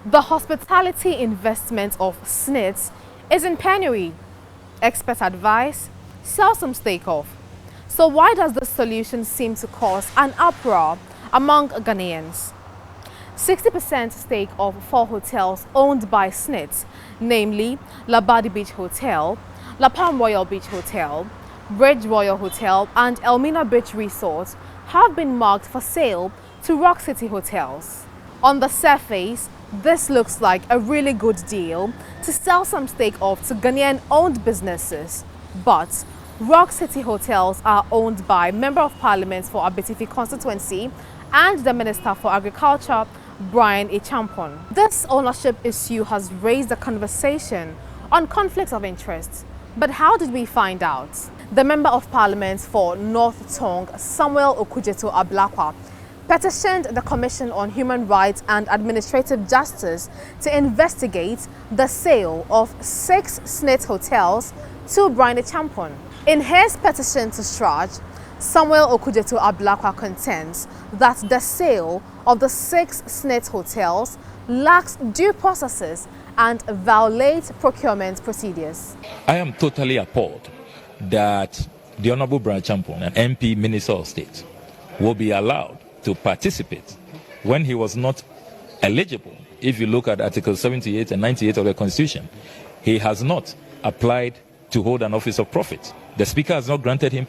The hospitality investment of SSNIT is in penury. Expert advice: sell some stake off. So why does this solution seem to cause an uproar among Ghanaians? 60% stake of 4 hotels owned by SSNIT, namely Labadi Beach Hotel, La Palm Royal Beach Hotel, Bridge Royal Hotel and Elmina Beach Resort, have been marked for sale to Rock City Hotels. On the surface, this looks like a really good deal to sell some stake off to Ghanaian-owned businesses. But Rock City Hotels are owned by Member of Parliament for Abetifi constituency and the Minister for Agriculture, Bryan Acheampong. This ownership issue has raised a conversation on conflicts of interest. But how did we find out? The Member of Parliament for North Tongu, Okudzeto Ablakwa, petitioned the Commission on Human Rights and Administrative Justice to investigate the sale of 6 SSNIT hotels to Bryan Acheampong. In his petition to CHRAJ, Okudzeto Ablakwa contends that the sale of the 6 SSNIT hotels lacks due processes and violates procurement procedures. I am totally appalled that the Honorable Bryan Acheampong, an MP Minister of State, will be allowed to participate when he was not eligible. If you look at Article 78 and 98 of the Constitution, he has not applied to hold an office of profit. The Speaker has not granted him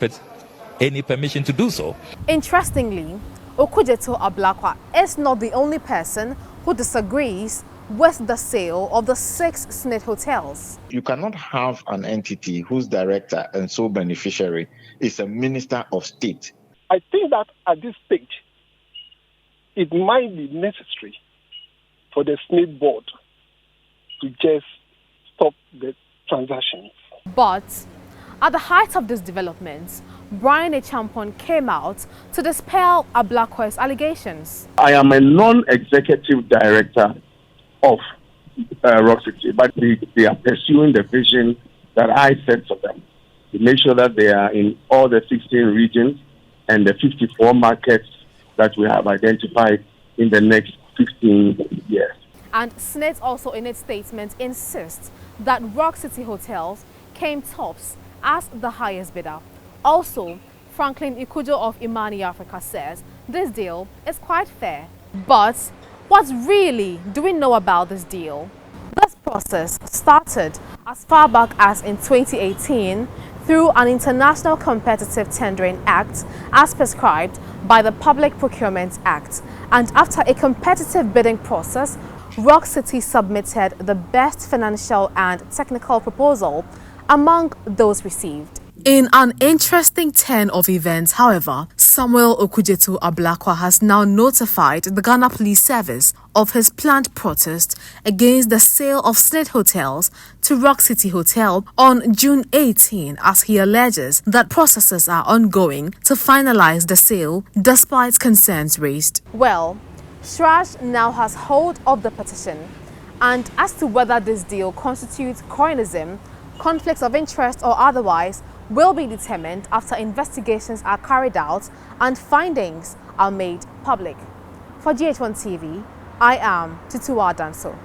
any permission to do so. Interestingly, Okudzeto Ablakwa is not the only person who disagrees with the sale of the 6 SSNIT hotels. You cannot have an entity whose director and sole beneficiary is a Minister of State. I think that at this stage, it might be necessary for the SSNIT board to just stop the transactions. But at the height of this development, Bryan Acheampong came out to dispel Ablakwa's allegations. I am a non-executive director of Rock City, but they are pursuing the vision that I set for them to make sure that they are in all the 16 regions and the 54 markets that we have identified in the next 15 years. And SSNIT also in its statement insists that Rock City Hotels came tops as the highest bidder. Also, Franklin Ikujo of Imani Africa says this deal is quite fair. But what really do we know about this deal? This process started as far back as in 2018 through an International Competitive Tendering Act as prescribed by the Public Procurement Act. And after a competitive bidding process, Rock City submitted the best financial and technical proposal among those received. In an interesting turn of events, however, Okudzeto Ablakwa has now notified the Ghana Police Service of his planned protest against the sale of SSNIT hotels to Rock City Hotel on June 18, as he alleges that processes are ongoing to finalize the sale despite concerns raised. Well, CHRAJ now has hold of the petition, and as to whether this deal constitutes cronyism, conflicts of interest or otherwise will be determined after investigations are carried out and findings are made public. For GHOne TV, I am Tutuwaa Danso.